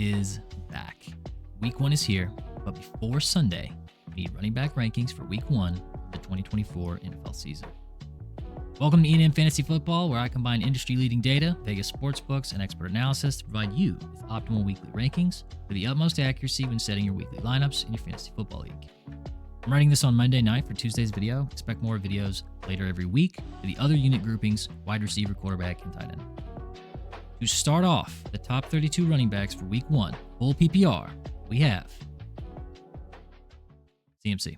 is back. Week 1 is here, but before Sunday, we need running back rankings for Week 1 of the 2024 NFL season. Welcome to E&M Fantasy Football, where I combine industry-leading data, Vegas sportsbooks, and expert analysis to provide you with optimal weekly rankings for the utmost accuracy when setting your weekly lineups in your fantasy football league. I'm writing this on Monday night for Tuesday's video. Expect more videos later every week for the other unit groupings, wide receiver, quarterback, and tight end. To start off the top 32 running backs for Week 1, full PPR, we have CMC.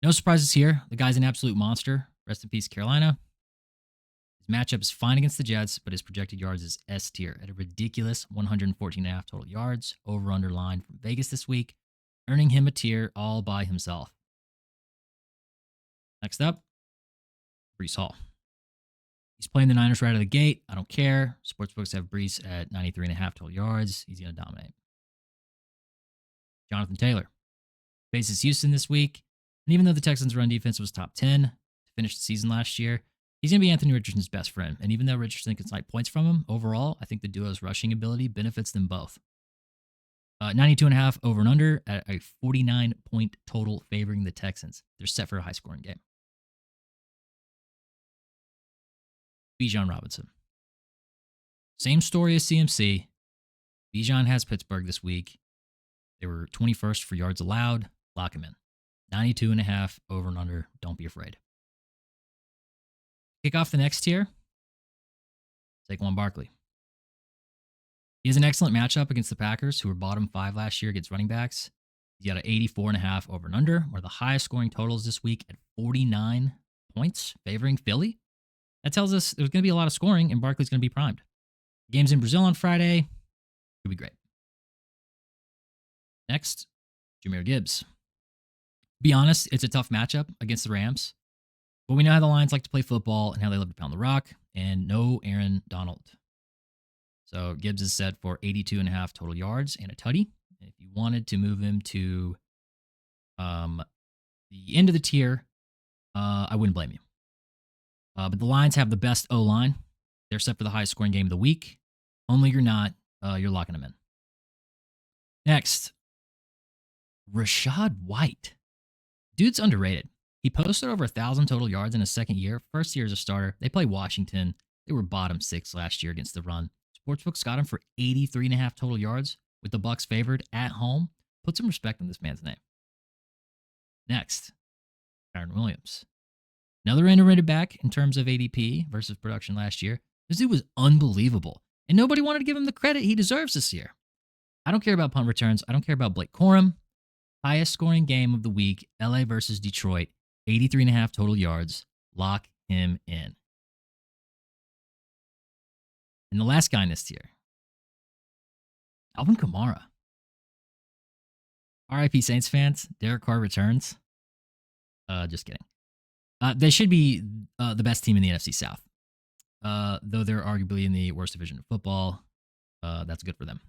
No surprises here. The guy's an absolute monster. Rest in peace, Carolina. His matchup is fine against the Jets, but his projected yards is S tier at a ridiculous 114.5 total yards, over-under line from Vegas this week, earning him a tier all by himself. Next up, Breece Hall. He's playing the Niners right out of the gate. I don't care. Sportsbooks have Breece at 93.5 total yards. He's going to dominate. Jonathan Taylor faces Houston this week. And even though the Texans' run defense was top 10 to finish the season last year, he's going to be Anthony Richardson's best friend. And even though Richardson can snipe points from him, overall, I think the duo's rushing ability benefits them both. 92.5 over and under at a 49-point total favoring the Texans. They're set for a high-scoring game. Bijan Robinson. Same story as CMC. Bijan has Pittsburgh this week. They were 21st for yards allowed. Lock him in. 92.5 over and under. Don't be afraid. Kick off the next tier. Saquon Barkley. He has an excellent matchup against the Packers, who were bottom 5 last year against running backs. He got an 84.5 over and under, one of the highest scoring totals this week at 49 points, favoring Philly. That tells us there's going to be a lot of scoring, and Barkley's going to be primed. The game's in Brazil on Friday. It'll be great. Next, Jahmyr Gibbs. To be honest, it's a tough matchup against the Rams, but we know how the Lions like to play football and how they love to pound the rock, and no Aaron Donald. So Gibbs is set for 82.5 total yards and a tutty. And if you wanted to move him to the end of the tier, I wouldn't blame you. But the Lions have the best O-line. They're set for the highest scoring game of the week. Only you're not, you're locking them in. Next, Rachaad White. Dude's underrated. He posted over 1,000 total yards in his second year. First year as a starter. They play Washington. They were bottom 6 last year against the run. Sportsbooks got him for 83.5 total yards, with the Bucs favored at home. Put some respect on this man's name. Next, Kyren Williams. Another underrated back in terms of ADP versus production last year. This dude was unbelievable, and nobody wanted to give him the credit he deserves this year. I don't care about punt returns. I don't care about Blake Corum. Highest scoring game of the week, LA versus Detroit, 83.5 total yards. Lock him in. And the last guy in this tier, Alvin Kamara. RIP Saints fans, Derek Carr returns. Just kidding. They should be the best team in the NFC South. Though they're arguably in the worst division of football. That's good for them.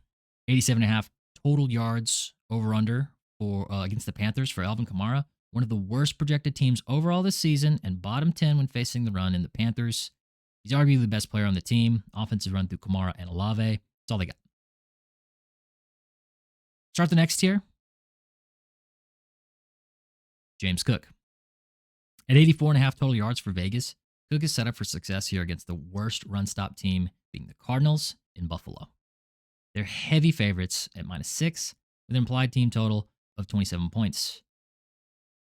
87.5 total yards over-under for against the Panthers for Alvin Kamara. One of the worst projected teams overall this season and bottom 10 when facing the run in the Panthers. He's arguably the best player on the team. Offensive run through Kamara and Olave. That's all they got. Start the next tier. James Cook. At 84.5 total yards for Vegas, Cook is set up for success here against the worst run-stop team, being the Cardinals in Buffalo. They're heavy favorites at -6, with an implied team total of 27 points.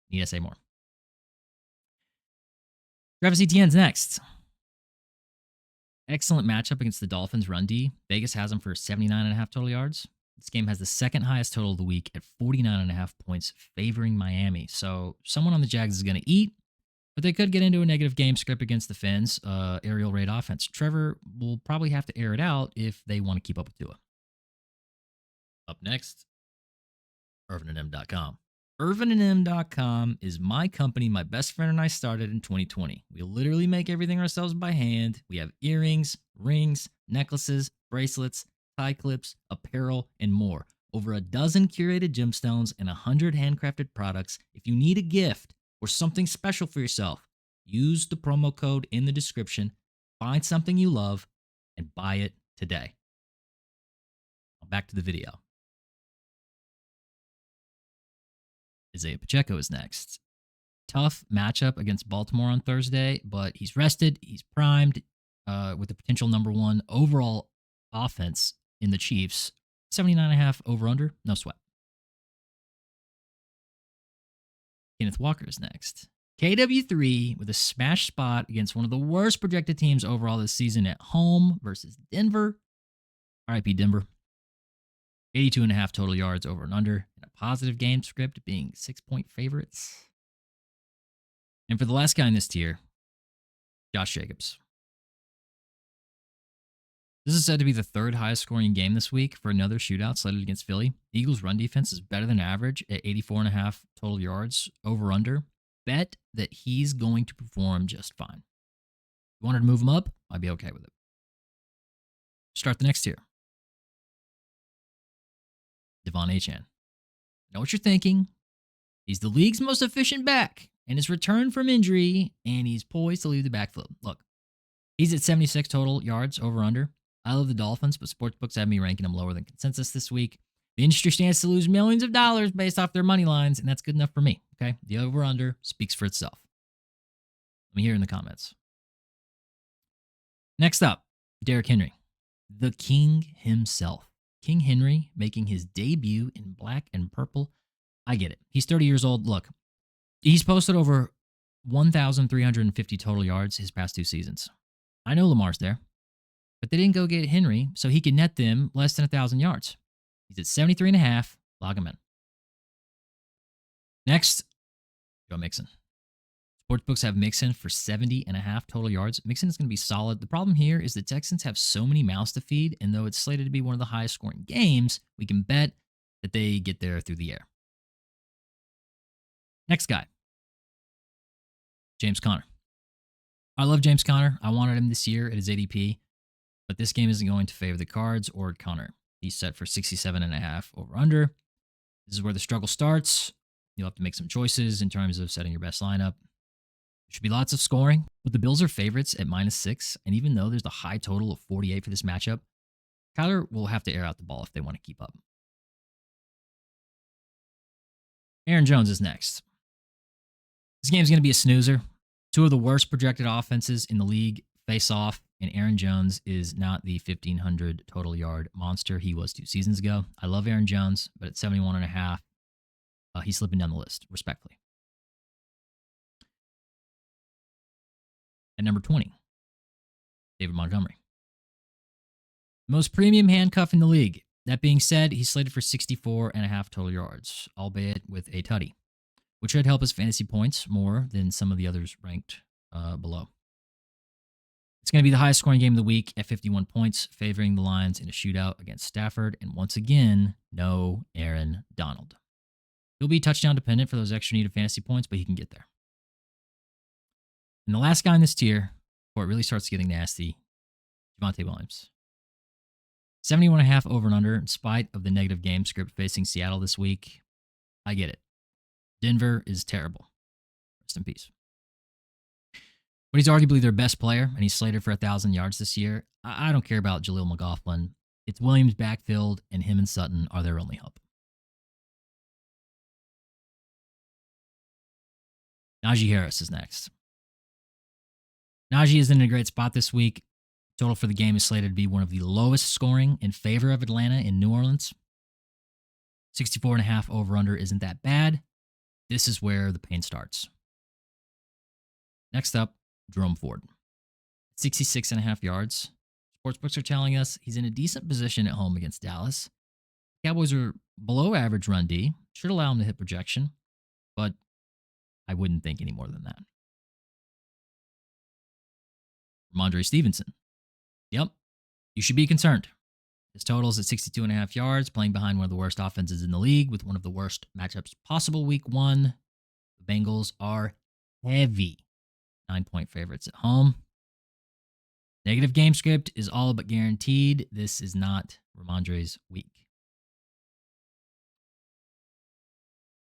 Need I say more? Travis Etienne's next. Excellent matchup against the Dolphins run D. Vegas has him for 79.5 total yards. This game has the second highest total of the week at 49.5 points, favoring Miami. So someone on the Jags is going to eat, but they could get into a negative game script against the Fins, aerial raid offense. Trevor will probably have to air it out if they want to keep up with Tua. Up next, ErvinandM.com. ErvinandM.com is my company my best friend and I started in 2020. We literally make everything ourselves by hand. We have earrings, rings, necklaces, bracelets, tie clips, apparel, and more. Over a dozen curated gemstones and 100 handcrafted products. If you need a gift or something special for yourself, use the promo code in the description, find something you love, and buy it today. back to the video. Isaiah Pacheco is next. Tough matchup against Baltimore on Thursday, but he's rested. He's primed with the potential number one overall offense in the Chiefs. 79.5 over under, no sweat. Kenneth Walker is next. KW3 with a smash spot against one of the worst projected teams overall this season at home versus Denver. RIP Denver. 82.5 total yards over and under, and a positive game script being 6-point favorites. And for the last guy in this tier, Josh Jacobs. This is said to be the third highest scoring game this week for another shootout slated against Philly. The Eagles' run defense is better than average at 84.5 total yards over under. Bet that he's going to perform just fine. If you wanted to move him up, I'd be okay with it. Start the next tier. Devon Achane. I know what you're thinking. He's the league's most efficient back and his return from injury, and he's poised to leave the backfield. Look, he's at 76 total yards over under. I love the Dolphins, but sportsbooks have me ranking them lower than consensus this week. The industry stands to lose millions of dollars based off their money lines, and that's good enough for me. Okay, the over under speaks for itself. Let me hear in the comments. Next up, Derrick Henry, the king himself. King Henry making his debut in black and purple. I get it. He's 30 years old. Look, he's posted over 1,350 total yards his past two seasons. I know Lamar's there, but they didn't go get Henry so he could net them less than 1,000 yards. He's at 73.5. Log him in. Next, Joe Mixon. Sportsbooks have Mixon for 70.5 total yards. Mixon is going to be solid. The problem here is the Texans have so many mouths to feed, and though it's slated to be one of the highest scoring games, we can bet that they get there through the air. Next guy, James Conner. I love James Conner. I wanted him this year at his ADP, but this game isn't going to favor the Cards or Conner. He's set for 67.5 over under. This is where the struggle starts. You'll have to make some choices in terms of setting your best lineup. There should be lots of scoring, but the Bills are favorites at -6, and even though there's a high total of 48 for this matchup, Kyler will have to air out the ball if they want to keep up. Aaron Jones is next. This game's going to be a snoozer. Two of the worst projected offenses in the league face off, and Aaron Jones is not the 1,500 total yard monster he was 2 seasons ago. I love Aaron Jones, but at 71.5, he's slipping down the list, respectfully. At number 20, David Montgomery. Most premium handcuff in the league. That being said, he's slated for 64.5 total yards, albeit with a tutty, which should help his fantasy points more than some of the others ranked below. It's going to be the highest scoring game of the week at 51 points, favoring the Lions in a shootout against Stafford. And once again, no Aaron Donald. He'll be touchdown dependent for those extra needed fantasy points, but he can get there. And the last guy in this tier, before it really starts getting nasty, Javonte Williams. 71.5 over and under in spite of the negative game script facing Seattle this week. I get it. Denver is terrible. Rest in peace. But he's arguably their best player, and he's slated for 1,000 yards this year. I don't care about Jaleel McLaughlin. It's Williams' backfield, and him and Sutton are their only hope. Najee Harris is next. Najee is in a great spot this week. Total for the game is slated to be one of the lowest scoring in favor of Atlanta in New Orleans. 64.5 over under isn't that bad. This is where the pain starts. Next up, Jerome Ford. 66.5 yards. Sportsbooks are telling us he's in a decent position at home against Dallas. Cowboys are below average run D. Should allow him to hit projection, but I wouldn't think any more than that. Ramondre Stevenson. Yep, you should be concerned. His total is at 62.5 yards, playing behind one of the worst offenses in the league with one of the worst matchups possible week 1. The Bengals are heavy 9-point favorites at home. Negative game script is all but guaranteed. This is not Ramondre's week.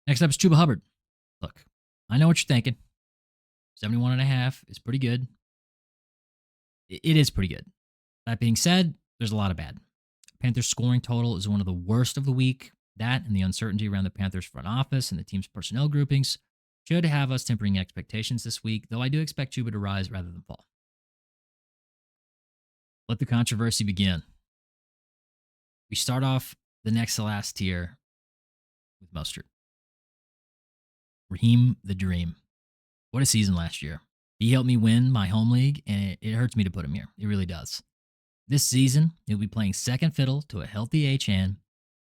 Next up is Chuba Hubbard. Look, I know what you're thinking. 71.5 is pretty good. It is pretty good. That being said, there's a lot of bad. Panthers scoring total is one of the worst of the week. That and the uncertainty around the Panthers front office and the team's personnel groupings should have us tempering expectations this week, though I do expect Chuba to rise rather than fall. Let the controversy begin. We start off the next to last tier with Mostert. Raheem the Dream. What a season last year. He helped me win my home league, and it hurts me to put him here. It really does. This season, he'll be playing second fiddle to a healthy H-Han.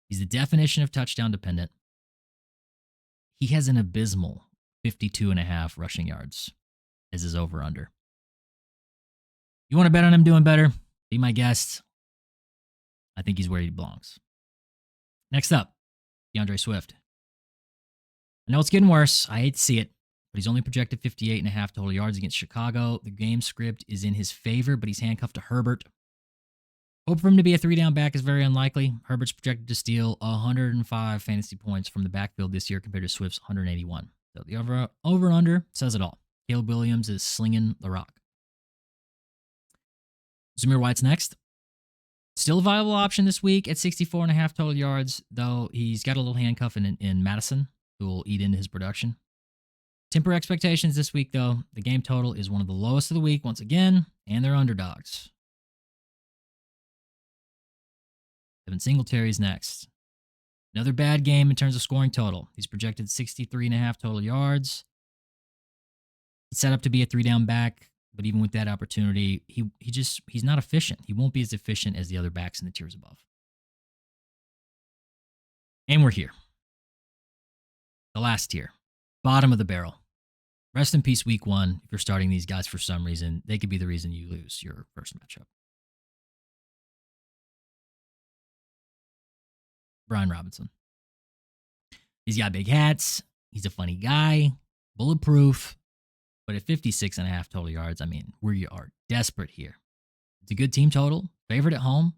He's the definition of touchdown dependent. He has an abysmal 52.5 rushing yards as his over-under. You want to bet on him doing better? Be my guest. I think he's where he belongs. Next up, DeAndre Swift. I know it's getting worse. I hate to see it, but he's only projected 58.5 total yards against Chicago. The game script is in his favor, but he's handcuffed to Herbert. Hope for him to be a 3-down back is very unlikely. Herbert's projected to steal 105 fantasy points from the backfield this year compared to Swift's 181. So the over-under says it all. Caleb Williams is slinging the rock. Zamir White's next. Still a viable option this week at 64.5 total yards, though he's got a little handcuff in Madison who will eat into his production. Temper expectations this week, though. The game total is one of the lowest of the week once again, and they're underdogs. Devin Singletary's next. Another bad game in terms of scoring total. He's projected 63.5 total yards. He's set up to be a 3-down back, but even with that opportunity, he's not efficient. He won't be as efficient as the other backs in the tiers above. And we're here. The last tier. Bottom of the barrel. Rest in peace week 1. If you're starting these guys for some reason, they could be the reason you lose your first matchup. Brian Robinson. He's got big hats. He's a funny guy. Bulletproof. But at 56.5 total yards, I mean, we are desperate here. It's a good team total. Favorite at home.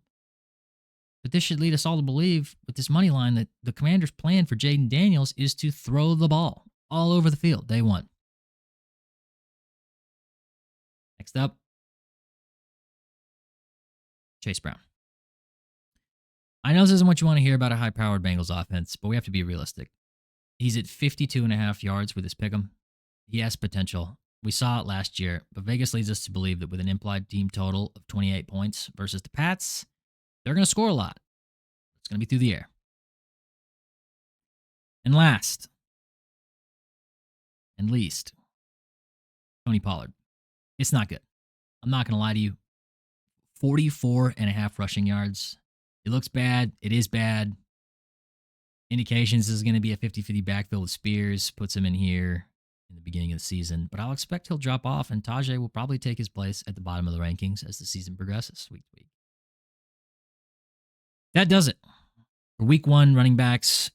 But this should lead us all to believe with this money line that the Commanders' plan for Jaden Daniels is to throw the ball all over the field day one. Next up, Chase Brown. I know this isn't what you want to hear about a high-powered Bengals offense, but we have to be realistic. He's at 52.5 yards with his pick'em. He has potential. We saw it last year, but Vegas leads us to believe that with an implied team total of 28 points versus the Pats, they're going to score a lot. It's going to be through the air. And last, and least, Tony Pollard. It's not good. I'm not going to lie to you. 44.5 rushing yards. It looks bad. It is bad. Indications this is going to be a 50-50 backfield with Spears. Puts him in here in the beginning of the season. But I'll expect he'll drop off, and Tajay will probably take his place at the bottom of the rankings as the season progresses week to week. That does it for week 1 running backs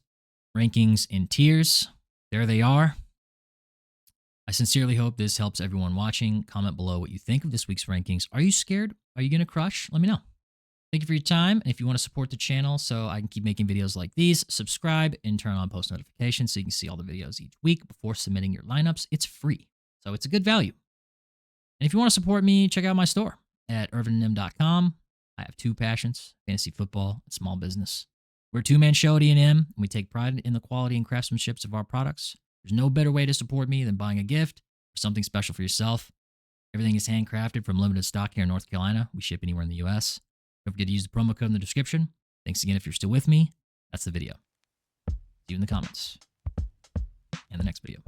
rankings in tiers. There they are. I sincerely hope this helps everyone watching. Comment below what you think of this week's rankings. Are you scared? Are you going to crush? Let me know. Thank you for your time. And if you want to support the channel so I can keep making videos like these, subscribe and turn on post notifications so you can see all the videos each week before submitting your lineups. It's free, so it's a good value. And if you want to support me, check out my store at ervinm.com. I have 2 passions, fantasy football and small business. We're a 2-man show at E&M, and we take pride in the quality and craftsmanship of our products. There's no better way to support me than buying a gift or something special for yourself. Everything is handcrafted from limited stock here in North Carolina. We ship anywhere in the U.S. Don't forget to use the promo code in the description. Thanks again if you're still with me. That's the video. See you in the comments and the next video.